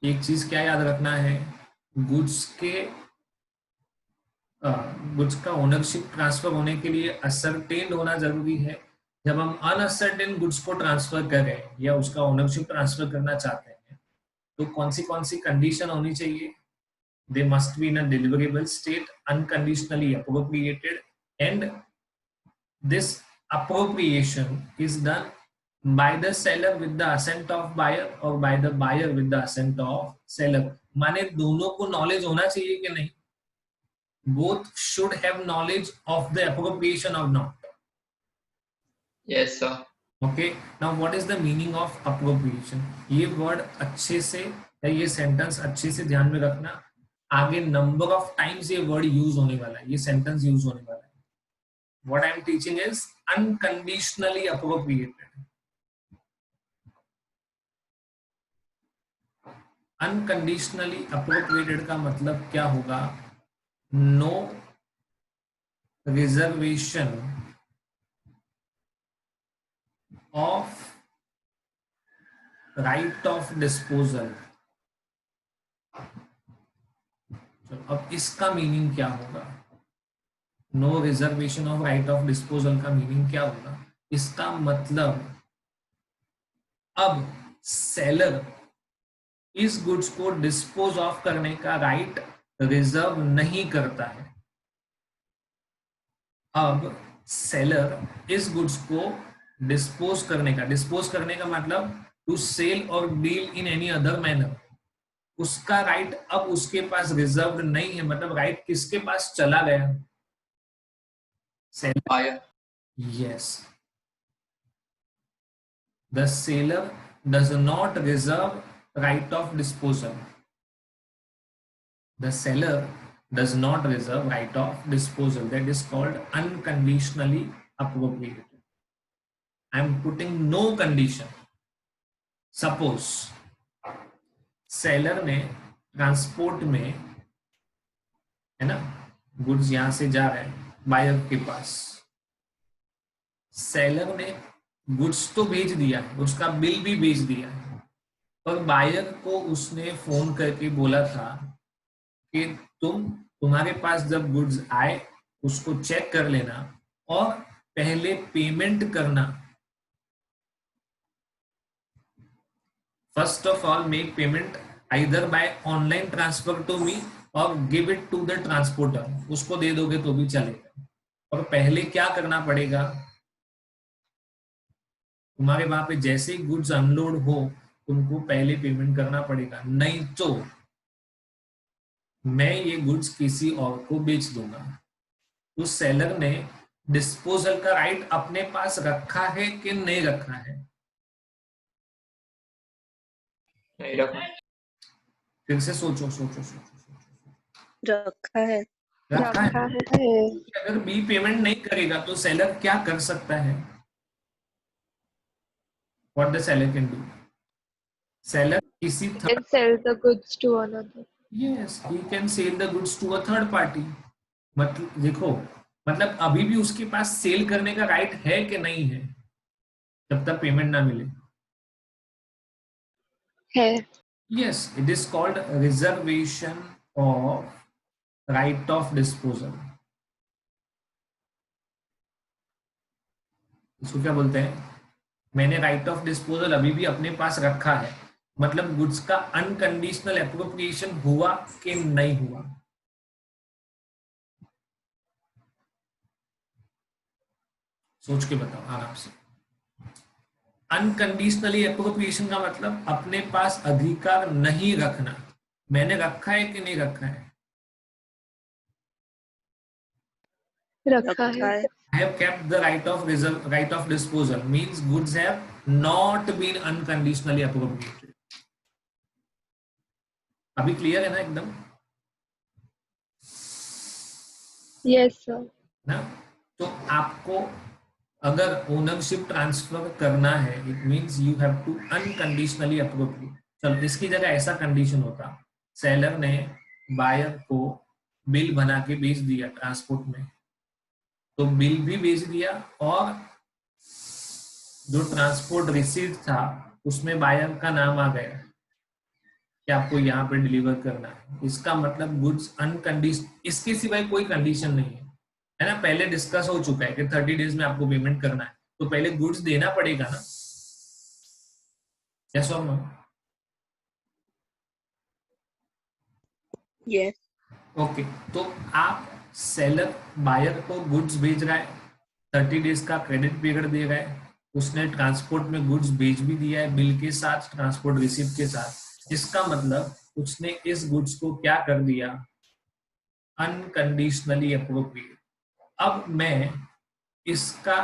एक चीज क्या याद रखना है, गुड्स का ओनरशिप ट्रांसफर होने के लिए असर्टेन होना जरूरी है। जब हम अनअसर्टेन गुड्स को ट्रांसफर करें या उसका ओनरशिप ट्रांसफर करना चाहते हैं तो कौन सी कंडीशन होनी चाहिए? They must be in a deliverable state, unconditionally appropriated, and this appropriation is done by the seller with the assent of buyer or by the buyer with the assent of seller। माने दोनों को knowledge होना चाहिए कि नहीं? both should have knowledge of the appropriation or not? Yes sir। okay, now what is the meaning of appropriation? ये word अच्छे से या ये सेंटेंस अच्छे से ध्यान में रखना, आगे नंबर ऑफ टाइम्स ये वर्ड यूज होने वाला है, ये सेंटेंस यूज होने वाला है। what I am teaching is unconditionally appropriated। Unconditionally appropriated का मतलब क्या होगा? No reservation of right of disposal. अब इसका मीनिंग क्या होगा? No reservation of right of disposal का मीनिंग क्या होगा? इसका मतलब अब सेलर इस गुड्स को डिस्पोज ऑफ करने का राइट रिजर्व नहीं करता है। अब सेलर इस गुड्स को डिस्पोज करने का मतलब टू सेल और deal in any other manner, उसका राइट अब उसके पास रिजर्व नहीं है। मतलब राइट किसके पास चला गया? Seller. Yes, the seller does not reserve right of disposal। the seller does not reserve right of disposal, that is called unconditionally appropriated। I am putting no condition। suppose seller ने transport में, है ना, goods यहां से जा रहे हैं buyer के पास, सेलर ने गुड्स तो भेज दिया है, उसका बिल भी भेज दिया है, और बायर को उसने फोन करके बोला था कि तुम्हारे पास जब गुड्स आए उसको चेक कर लेना और पहले पेमेंट करना। First of all make payment either by online transfer to me और give it to the transporter. उसको दे दोगे तो भी चलेगा। और पहले क्या करना पड़ेगा? तुम्हारे वहां पे जैसे ही गुड्स अनलोड हो तुमको पहले पेमेंट करना पड़ेगा, नहीं तो मैं ये गुड्स किसी और को बेच दूंगा। तो सेलर ने डिस्पोजल का राइट अपने पास रखा है कि नहीं रखा है? नहीं रखा। फिर से सोचो। रखा है। रखा है। अगर बी पेमेंट नहीं करेगा तो सेलर क्या कर सकता है? What the seller can do? Seller किसी can sell the goods to another। Yes, he can sell the goods to a third party। मतलब देखो, मतलब अभी भी उसके पास सेल करने का राइट है कि नहीं है जब तक पेमेंट ना मिले? है। Yes, it is called reservation of right of disposal। इसको क्या बोलते हैं? मैंने राइट ऑफ डिस्पोजल अभी भी अपने पास रखा है, मतलब गुड्स का अनकंडीशनल एप्रोप्रिएशन हुआ कि नहीं हुआ? सोच के बताओ आराम से। अनकंडीशनली एप्रोप्रिएशन का मतलब अपने पास अधिकार नहीं रखना। मैंने रखा है कि नहीं रखा है? रखा है। I have kept the right of disposal means goods have not been unconditionally appropriated। अभी क्लियर है ना एकदम? Yes sir. ना, तो आपको अगर ओनरशिप ट्रांसफर करना है it means you have to unconditionally appropriate. चलो इसकी जगह ऐसा कंडीशन होता, सेलर ने बायर को बिल बना के भेज दिया ट्रांसपोर्ट में, तो बिल भी भेज दिया और जो ट्रांसपोर्ट रिसीट था उसमें बायर का नाम आ गया, कि आपको यहाँ पे डिलीवर करना है, इसका मतलब गुड्स अनकंडीशन, इसके सिवाय कोई कंडीशन नहीं है ना। पहले डिस्कस हो चुका है कि 30 डेज में आपको पेमेंट करना है, तो पहले गुड्स देना पड़ेगा ना। यस और नो? यस। ओके, तो आप सेलर बायर को गुड्स भेज रहा है, 30 डेज का क्रेडिट पीरियड दे रहा है, उसने ट्रांसपोर्ट में गुड्स भेज भी दिया है बिल के साथ, ट्रांसपोर्ट रिसिप्ट के साथ। इसका मतलब उसने इस गुड्स को क्या कर दिया, अनकंडीशनली अप्रोप्रिएट। अब मैं इसका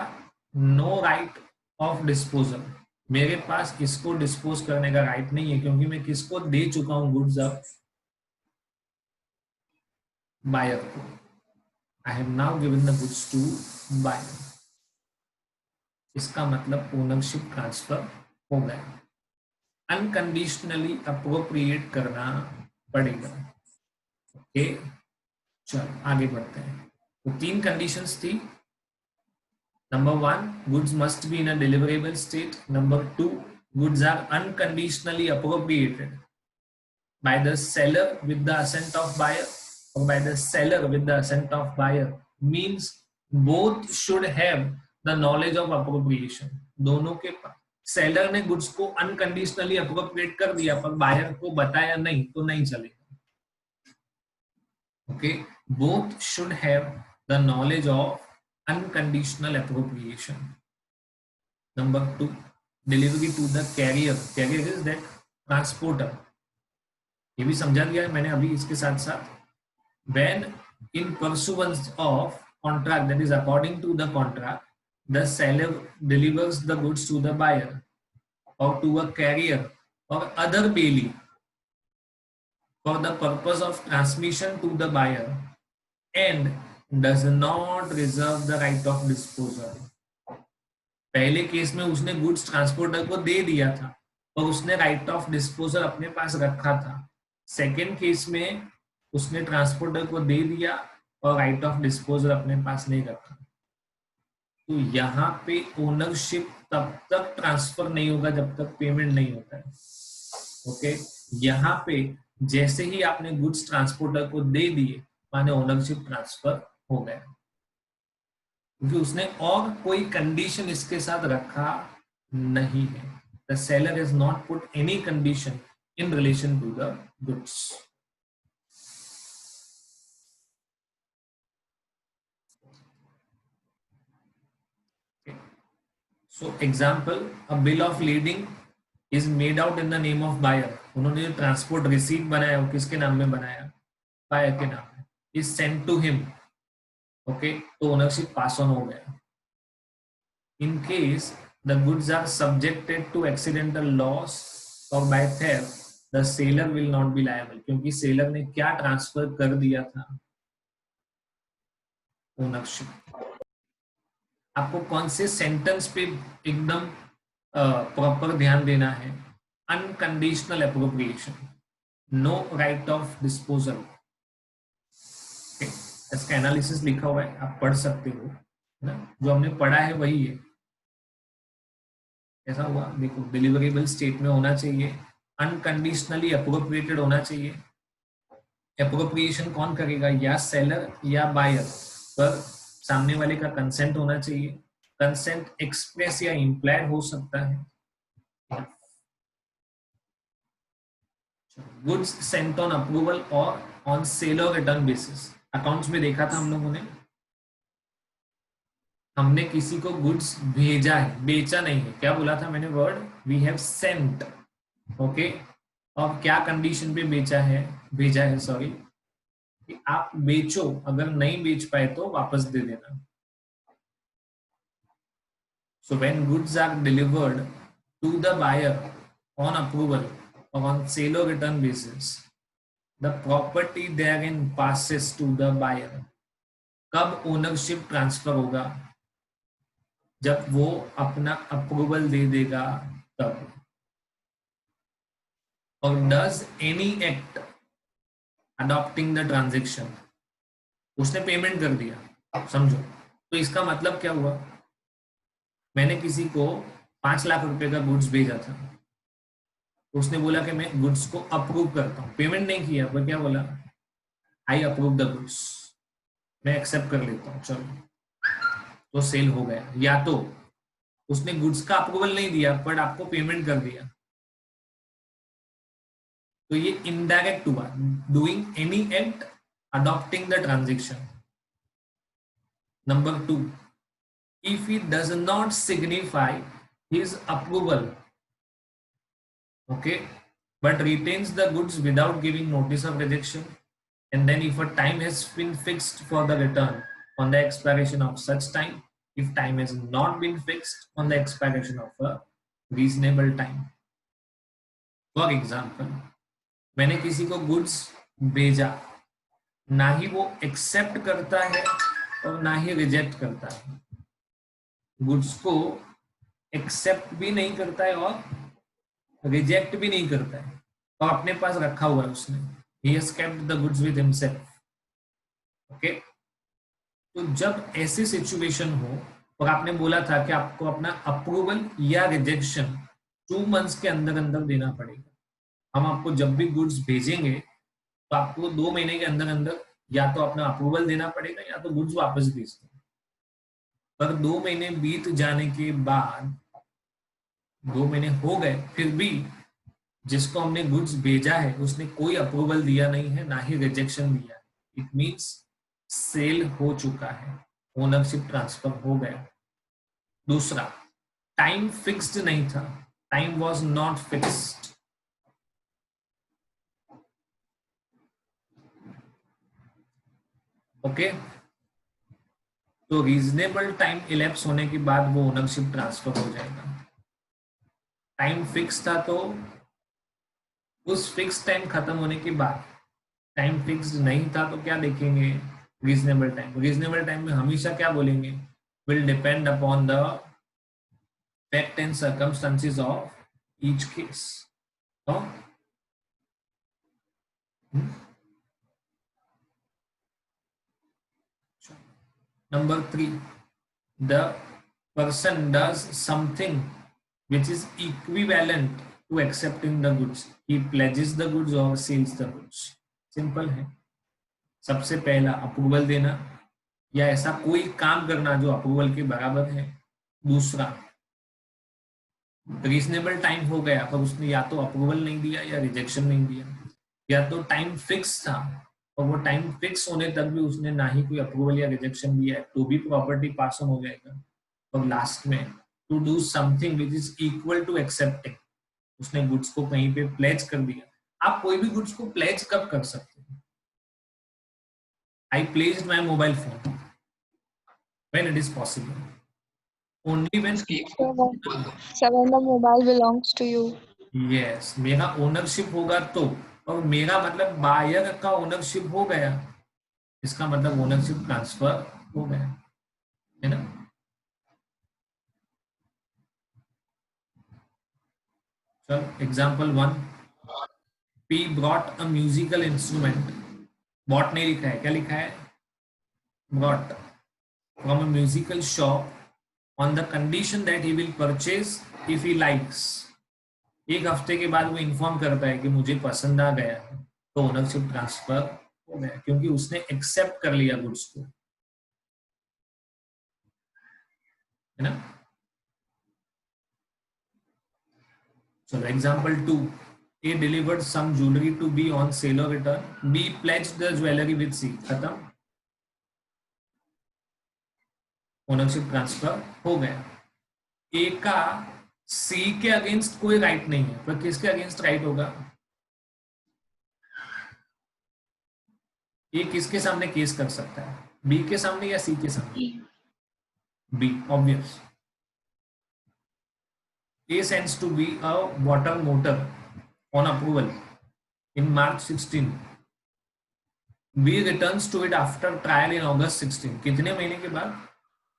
नो राइट ऑफ डिस्पोजल, मेरे पास इसको डिस्पोज करने का राइट नहीं है, क्योंकि मैं किसको दे चुका हूं गुड्स, अब बायर को। I have now given the goods to buyer. इसका मतलब ओनरशिप ट्रांसफर हो गया, अनकंडीशनली अप्रोप्रिएट करना पड़ेगा। ओके, चलो आगे बढ़ते हैं। तो 3 कंडीशंस थी। Number 1, goods must be in a deliverable state. Number 2, goods are unconditionally appropriated by the seller with the assent of buyer, or by the seller with the assent of buyer, means both should have the knowledge of appropriation. दोनों के पास, seller ने goods को unconditionally appropriate कर दिया पर buyer को बताया नहीं, तो नहीं चलेगा। Okay, both should have the knowledge of unconditional appropriation. Number 2, delivery to the carrier. Carrier is that transporter. ये भी समझा दिया है मैंने अभी इसके साथ साथ। When in pursuance of contract, that is according to the contract, the seller delivers the goods to the buyer or to a carrier or other payee for the purpose of transmission to the buyer and does not reserve the right of disposal. पहले case में उसने goods transporter को दे दिया था और उसने right of disposal अपने पास रखा था। सेकेंड केस में उसने ट्रांसपोर्टर को दे दिया और राइट ऑफ डिस्पोजल अपने पास नहीं रखा। तो यहाँ पे ओनरशिप तब तक ट्रांसफर नहीं होगा जब तक पेमेंट नहीं होता है। ओके, यहाँ पे जैसे ही आपने गुड्स ट्रांसपोर्टर को दे दिए माने ओनरशिप ट्रांसफर हो गया, क्योंकि उसने और कोई कंडीशन इसके साथ रखा नहीं है। The seller has not put any condition in relation to the goods. So example, a bill of lading is made out in the name of buyer. उन्होंने जो ट्रांसपोर्ट रिसीट बनाया वो किसके नाम में बनाया, बायर के नाम में। Is sent to him. Okay, तो ओनरशिप पास ऑन हो गया। In case the goods are subjected to accidental loss और by theft, the seller will not be liable, क्योंकि सेलर ने क्या ट्रांसफर कर दिया था, ओनरशिप। आपको कौन से सेंटेंस पे एकदम प्रॉपर ध्यान देना है, unconditional appropriation, no right of disposal. इसका एनालिसिस लिखा हुआ है, आप पढ़ सकते हो, है ना। जो हमने पढ़ा है वही है। ऐसा हुआ, देखो, डिलीवरेबल स्टेट में होना चाहिए, अनकंडीशनली अप्रोप्रिएटेड होना चाहिए। एप्रोप्रिएशन कौन करेगा, या सेलर या बायर, पर सामने वाले का कंसेंट होना चाहिए। कंसेंट एक्सप्रेस या इम्प्लाइड हो सकता है। गुड्स सेंट ऑन अप्रूवल और ऑन सेल और रिटर्न बेसिस। अकाउंट्स में देखा था हम लोगों ने, हमने किसी को गुड्स भेजा है, बेचा नहीं है। क्या बोला था मैंने word, we have sent. Okay, और क्या कंडीशन पे बेचा है, भेजा है, सॉरी, कि आप बेचो, अगर नहीं बेच पाए तो वापस दे देना। So when goods are delivered to the buyer on approval और ऑन सेल और return basis, the property therein passes to the buyer. कब ओनरशिप ट्रांसफर होगा, जब वो अपना अप्रूवल दे देगा तब। और does any act adopting the transaction, उसने पेमेंट कर दिया, समझो, तो इसका मतलब क्या हुआ, मैंने किसी को 5 लाख रुपए का गुड्स भेजा था, उसने बोला कि मैं गुड्स को अप्रूव करता हूँ, पेमेंट नहीं किया पर क्या बोला, आई अप्रूव द गुड्स, मैं एक्सेप्ट कर लेता हूँ, चलो तो सेल हो गया। या तो उसने गुड्स का अप्रूवल नहीं दिया बट आपको पेमेंट कर दिया, तो ये इनडायरेक्ट हुआ, doing any act adopting the transaction. Number 2, if he does not signify his approval, okay, but retains the goods without giving notice of rejection, and then if a time has been fixed for the return on the expiration of such time, if time has not been fixed on the expiration of a reasonable time. For example, मैंने किसी को goods भेजा, ना ही वो accept करता है और ना ही रिजेक्ट करता है, गुड्स को एक्सेप्ट भी नहीं करता है और रिजेक्ट भी नहीं करता है, और अपने पास रखा हुआ है उसने, he has kept the goods with himself, okay? तो जब ऐसी सिचुएशन हो और आपने बोला था कि आपको अपना अप्रूवल या रिजेक्शन 2 मंथ्स के अंदर अंदर देना पड़ेगा, हम आपको जब भी गुड्स भेजेंगे तो आपको 2 महीने के अंदर अंदर या तो अपना अप्रूवल देना पड़ेगा या तो गुड्स वापस भेज दें। पर 2 महीने बीत जाने के बाद, 2 महीने हो गए, फिर भी जिसको हमने गुड्स भेजा है उसने कोई अप्रूवल दिया नहीं है, ना ही रिजेक्शन दिया है, इट मीन्स सेल हो चुका है, ओनरशिप ट्रांसफर हो गया। दूसरा, टाइम फिक्स्ड नहीं था, time was not fixed, okay, तो रीजनेबल टाइम इलेप्स होने के बाद वो ओनरशिप ट्रांसफर हो जाएगा। टाइम फिक्स था तो उस फिक्स टाइम खत्म होने के बाद, टाइम फिक्स नहीं था तो क्या देखेंगे, रीजनेबल टाइम। रीजनेबल टाइम में हमेशा क्या बोलेंगे, will depend upon the fact and circumstances of each case. Number 3, the person does something which is equivalent to accepting the goods. He pledges the goods or sells the goods. Simple है। सबसे पहला approval देना या ऐसा कोई काम करना जो अप्रूवल के बराबर है। दूसरा, रीजनेबल टाइम हो गया पर उसने या तो अप्रूवल नहीं दिया या रिजेक्शन नहीं दिया, या तो टाइम फिक्स था और वो टाइम फिक्स होने तक भी उसने ना ही कोई अप्रूवल या रिजेक्शन दिया है, तो भी प्रॉपर्टी पास ऑन हो जाएगा। और लास्ट में, to do something which is equal to accepting, उसने गुड्स को कहीं पे प्लेज कर दिया। आप कोई भी गुड्स को प्लेज कब कर सकते हैं, I pledged my mobile phone, when it is possible, only when when the mobile belongs to you. Yes, मेरा ओनरशिप होगा तो, और मेरा मतलब बायर का ओनरशिप हो गया, इसका मतलब ओनरशिप ट्रांसफर हो गया, है ना। चलो example 1, P brought a musical instrument, bought नहीं लिखा है, क्या लिखा है, brought, from a musical shop on the condition that he will purchase if he likes. एक हफ्ते के बाद वो इन्फॉर्म करता है कि मुझे पसंद आ गया, तो ओनरशिप ट्रांसफर हो गया क्योंकि उसने एक्सेप्ट कर लिया गुड्स को, है ना। चलो example 2, A delivered some jewelry to B on sale or return. B pledged the jewelry with C. खत्म, ओनरशिप ट्रांसफर हो गया। ए का सी के अगेंस्ट कोई राइट नहीं है, पर किसके अगेंस्ट राइट होगा, ए किसके सामने केस कर सकता है, बी के सामने या सी के सामने, B, obvious. A sends to B a water motor on approval in March 16. B returns to it after trial in August 16. कितने महीने के बाद,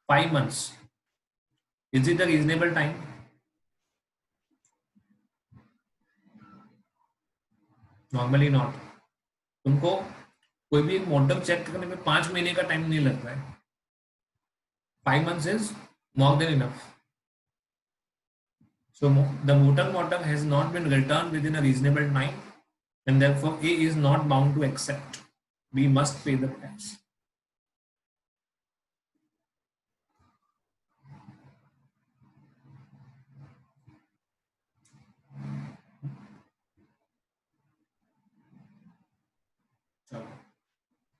5 months. Is it a reasonable time? Normally not. तुमको कोई भी एक मोटर चेक करने में 5 महीने का टाइम नहीं लगता है, 5 months is more than enough. So the motor has not been returned within a reasonable time, and therefore A is not bound to accept. B must pay the price.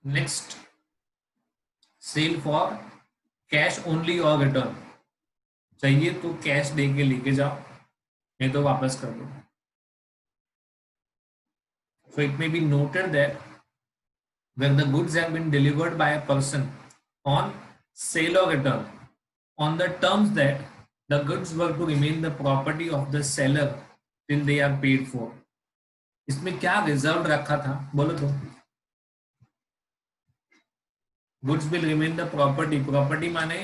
Next, sale for cash only or return. चाहिए तो cash दे के लेके जाओ, नहीं तो वापस कर दो. So it may be noted that when the goods have been delivered by a person on sale or return, on the terms that the goods were to remain the property of the seller till they are paid for. इसमें क्या reserve रखा था बोलो तो. Goods will remain the property. Property माने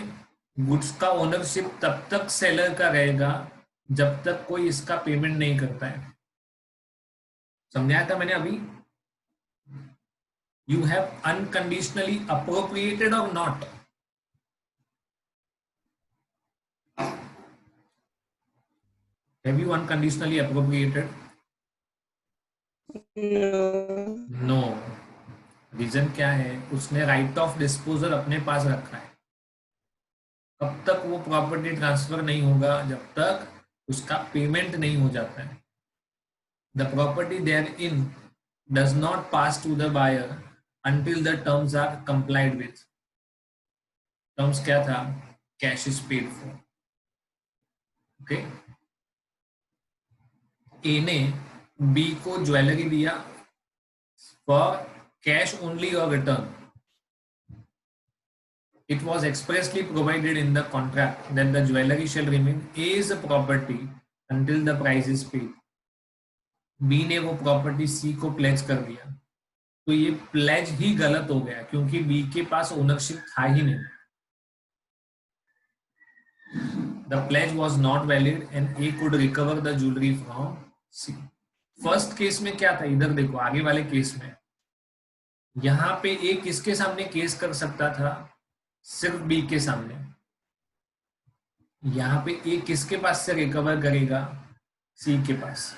goods का ownership तब तक सेलर का रहेगा जब तक कोई इसका पेमेंट नहीं करता है. समझाया था मैंने अभी. यू हैव अनकंडीशनली अप्रोप्रिएटेड और not. Have you unconditionally appropriated? No. Reason क्या है? उसने राइट ऑफ डिस्पोजल अपने पास रखा है. कब तक वो प्रॉपर्टी ट्रांसफर नहीं होगा? जब तक उसका पेमेंट नहीं हो जाता है. The property therein does not pass to the buyer until the terms are complied with. Terms क्या था? Cash is paid for. Okay. A ने B को ज्वेलरी दिया for cash only or return. It was expressly provided in the contract that the jewelry shall remain A's property until the price is paid. B ने वो property C को pledge कर दिया, तो ये प्लेज ही गलत हो गया क्योंकि बी के पास ओनरशिप था ही नहीं. The pledge was not valid and A could recover the jewellery from C. First case में क्या था? इधर देखो, आगे वाले केस में यहां पे ए किसके सामने केस कर सकता था? सिर्फ बी के सामने. यहां पे ए किसके पास से रिकवर करेगा? सी के पास,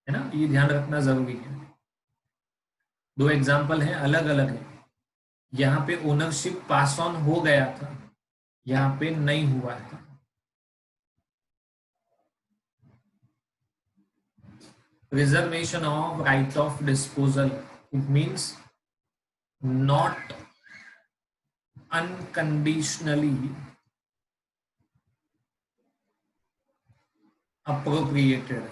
है ना. ये ध्यान रखना जरूरी है. दो एग्जाम्पल हैं, अलग अलग है. यहाँ पे ओनरशिप पास ऑन हो गया था, यहाँ पे नहीं हुआ था. Reservation of right of disposal, it means not unconditionally appropriated.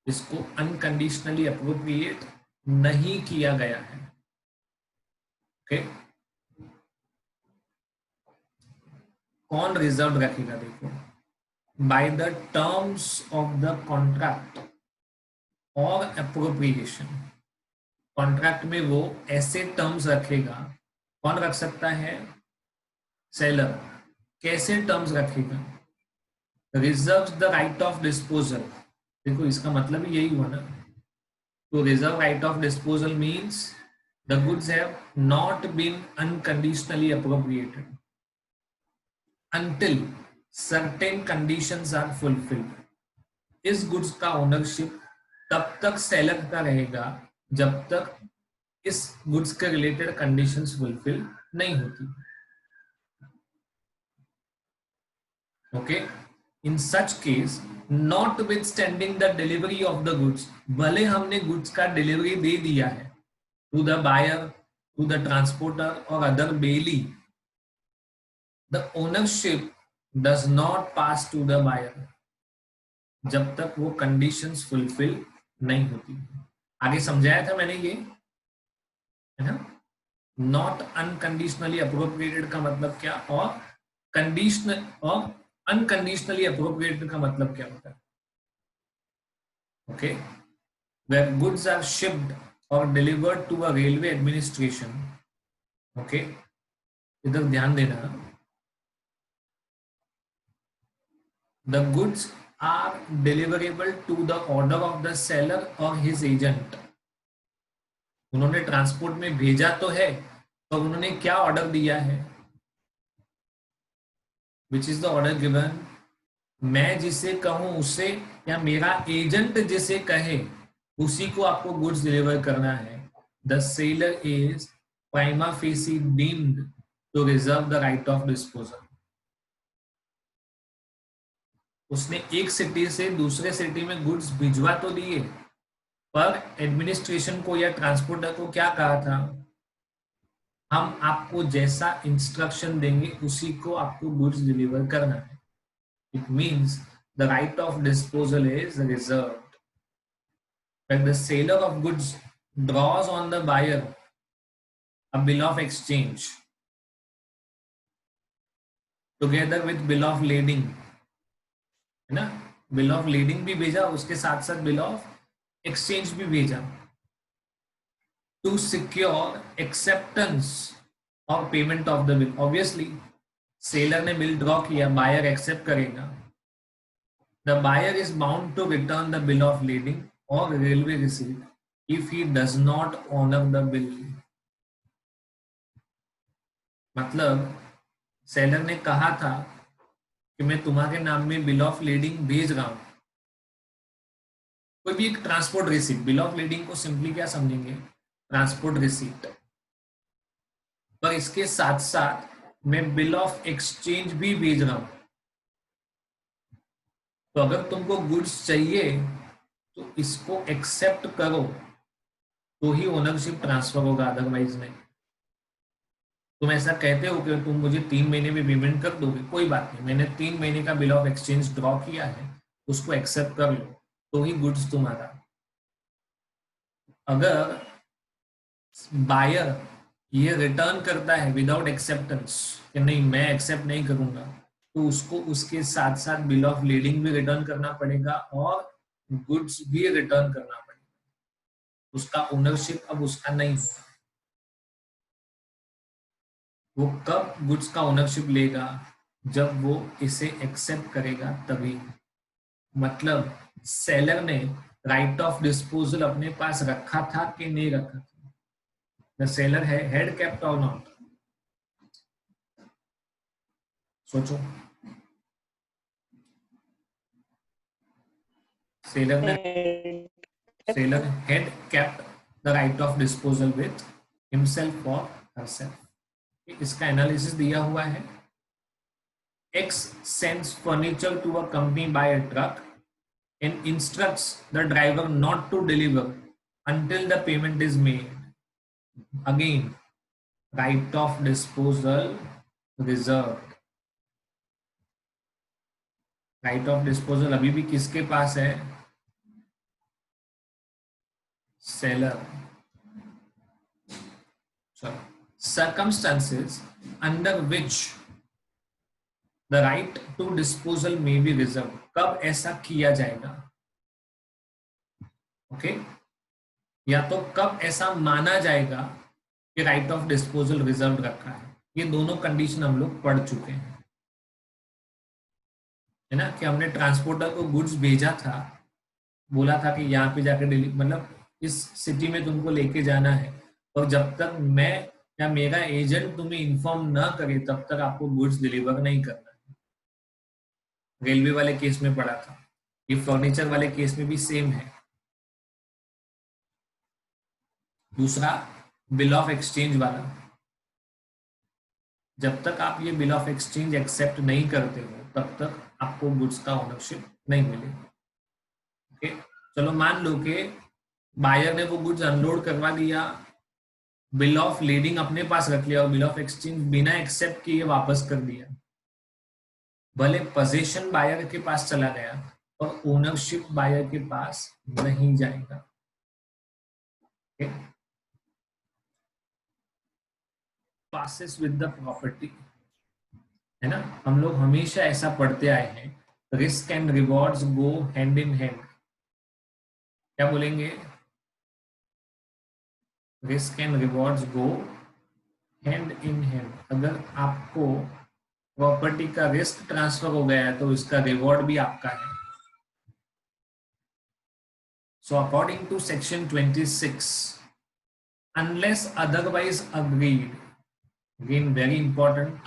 इसको अनकंडीशनली अप्रोप्रिएट नहीं किया गया है. ओके. कौन रिजर्व रखेगा? देखो, by the terms of the contract और अप्रोप्रिएशन. कॉन्ट्रैक्ट में वो ऐसे टर्म्स रखेगा. कौन रख सकता है? सेलर. कैसे टर्म्स रखेगा? Reserves the right of disposal. देखो, इसका मतलब ही यही हुआ ना. To reserve right of disposal means the goods have not been unconditionally appropriated until certain conditions are fulfilled. इस गुड्स का ओनरशिप तब तक सेलर का रहेगा जब तक इस गुड्स के रिलेटेड कंडीशंस फुलफिल नहीं होती. Okay. In such case, notwithstanding the delivery of the goods, भले हमने गुड्स का डिलीवरी दे दिया है to the buyer, to the transporter or other bailey, the ownership does not pass to the buyer जब तक वो कंडीशंस फुलफिल नहीं होती. आगे समझाया था मैंने ये, है ना. नॉट अनकंडीशनली अप्रोप्रिएटेड का मतलब क्या, और कंडीशनल और अनकंडीशनली अप्रोप्रिएटेड का मतलब क्या होता है? Okay. Where goods are shipped और delivered to a railway administration. Okay, इधर ध्यान देना. The goods are deliverable to the order of the seller और हिज एजेंट. उन्होंने ट्रांसपोर्ट में भेजा तो है, तो उन्होंने क्या ऑर्डर दिया है? Which is the order given? मैं जिसे कहूं उसे, या मेरा एजेंट जिसे कहे उसी को आपको गुड्स डिलीवर करना है। The seller is prima facie deemed to reserve the right of disposal. उसने एक सिटी से दूसरे सिटी में गुड्स भिजवा तो दिए, पर एडमिनिस्ट्रेशन को या ट्रांसपोर्टर को क्या कहा था, हम आपको जैसा इंस्ट्रक्शन देंगे उसी को आपको गुड्स डिलीवर करना है। It means the right of disposal is reserved. When the seller of goods draws on the buyer a bill of exchange together with bill of lading, है ना, बिल ऑफ लीडिंग भी भेजा, उसके साथ साथ bill of exchange भी भेजा, to secure acceptance और payment of the bill. Obviously seller ने बिल ड्रॉ किया, बायर एक्सेप्ट करेगा। The buyer is bound to return the bill of lading और railway receipt if he does not honour the bill. मतलब seller ने कहा था कि मैं तुम्हारे नाम में बिल ऑफ लीडिंग भेज रहा हूं, कोई भी एक transport receipt, bill of leading को सिंपली क्या समझेंगे, ट्रांसपोर्ट रिसीट, पर इसके साथ साथ मैं बिल ऑफ एक्सचेंज भी भेज रहा हूं। तो अगर तुमको गुड्स चाहिए तो इसको एक्सेप्ट करो तो ही ओनरशिप ट्रांसफर होगा, अदरवाइज नहीं। तुम ऐसा कहते हो कि तुम मुझे 3 महीने में पेमेंट कर दोगे, कोई बात नहीं, मैंने 3 महीने का बिल ऑफ एक्सचेंज ड्रॉ किया है, उसको एक्सेप्ट कर लो तो ही गुड्स तुम्हारा। अगर बायर ये रिटर्न करता है विदाउट एक्सेप्टेंस कि नहीं मैं एक्सेप्ट नहीं करूंगा, तो उसको उसके साथ साथ बिल ऑफ लीडिंग भी रिटर्न करना पड़ेगा और गुड्स भी रिटर्न करना पड़ेगा। उसका ओनरशिप अब उसका नहीं होगा। वो कब गुड्स का ओनरशिप लेगा, जब वो इसे एक्सेप्ट करेगा तभी। मतलब सेलर ने राइट ऑफ डिस्पोजल अपने पास रखा था कि नहीं रखा था, द सेलर हैड केप्ट और नॉट। सोचो, seller had kept the right of disposal with himself और हरसेल्फ। इसका एनालिसिस दिया हुआ है। X sends furniture to a company by a truck and instructs the driver not to deliver until the payment is made. Again, right of disposal reserved. Right of disposal अभी भी किसके पास है, seller. Sorry. Circumstances under which the right to disposal may be reserved. कब ऐसा किया जाएगा, okay या तो कब ऐसा माना जाएगा कि राइट ऑफ डिस्पोजल रिजर्व रखा है। ये दोनों कंडीशन हम लोग पढ़ चुके हैं, है ना, कि हमने ट्रांसपोर्टर को गुड्स भेजा था, बोला था कि यहाँ पे जाकर मतलब इस सिटी में तुमको लेके जाना है, और जब तक मैं या मेरा एजेंट तुम्हें इन्फॉर्म ना करे तब तक आपको गुड्स डिलीवर नहीं करना। रेलवे वाले केस में पड़ा था, ये फर्नीचर वाले केस में भी सेम है। दूसरा बिल ऑफ एक्सचेंज वाला, जब तक आप ये बिल ऑफ एक्सचेंज एक्सेप्ट नहीं करते हो तब तक आपको गुड्स का ओनरशिप नहीं मिलेगा। ओके, चलो मान लो कि बायर ने वो गुड्स अनलोड करवा दिया, बिल ऑफ लीडिंग अपने पास रख लिया और बिल ऑफ एक्सचेंज बिना एक्सेप्ट किए वापस कर दिया। भले पोजीशन बायर के पास चला गया और ओनरशिप बायर के पास नहीं जाएगा। पासेस विद द प्रॉपर्टी, है ना, हम लोग हमेशा ऐसा पढ़ते आए हैं, risk and rewards go hand in hand. क्या बोलेंगे, risk and rewards go hand in hand. अगर आपको प्रॉपर्टी का रिस्क ट्रांसफर हो गया है तो इसका रिवॉर्ड भी आपका है। So according to section 26, unless otherwise agreed, again very important,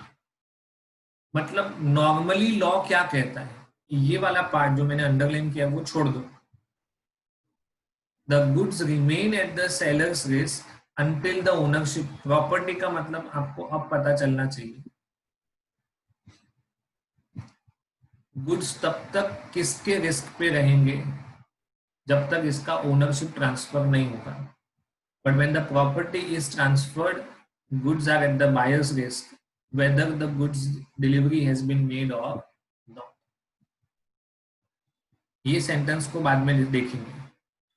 मतलब नॉर्मली लॉ क्या कहता है, ये वाला पार्ट जो मैंने अंडरलाइन किया वो छोड़ दो। The goods remain at the sellers risk until the ownership. Property का मतलब आपको अब पता चलना चाहिए। गुड्स तब तक किसके रिस्क पे रहेंगे जब तक इसका ओनरशिप ट्रांसफर नहीं होगा। But when the property is transferred goods are at the buyer's risk whether the goods delivery has been made और नॉट। ये सेंटेंस को बाद में देखेंगे।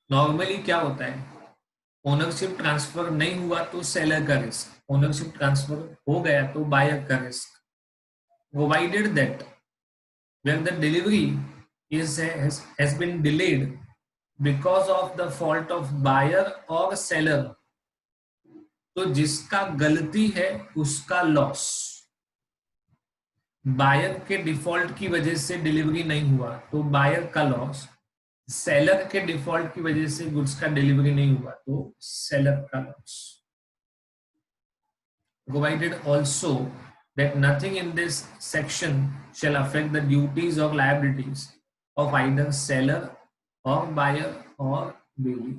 नॉर्मली क्या होता है, ओनरशिप ट्रांसफर नहीं हुआ तो सेलर का रिस्क, ओनरशिप ट्रांसफर हो गया तो बायर का risk. Provided that where the delivery has been delayed because of the fault of buyer or seller, तो जिसका गलती है उसका लॉस। बायर के डिफॉल्ट की वजह से डिलीवरी नहीं हुआ तो बायर का लॉस, सेलर के डिफॉल्ट की वजह से गुड्स का डिलीवरी नहीं हुआ तो सेलर का loss. Provided also that nothing in this section shall affect the duties or liabilities of either seller or buyer or bailey.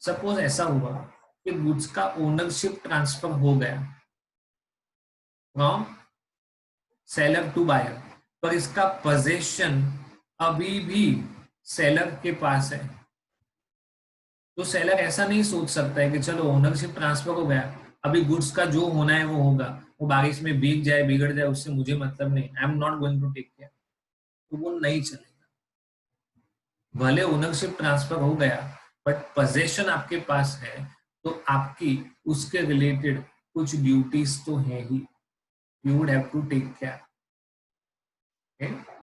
Suppose ऐसा हुआ कि गुड्स का ओनरशिप ट्रांसफर हो गया फ्रॉम सेलर टू बायर, पर इसका पोजेशन अभी भी सेलर के पास है। तो सेलर ऐसा नहीं सोच सकता है कि चलो ओनरशिप ट्रांसफर हो गया, अभी गुड्स का जो होना है वो होगा, वो बारिश में भीग जाए बिगड़ जाए उससे मुझे मतलब नहीं, I am not going to take care, तो वो नहीं चलेगा। भले ओनरशिप ट्रांसफर हो गया बट पोजेशन आपके पास है तो आपकी उसके रिलेटेड कुछ ड्यूटीज तो है ही, you would have to take care.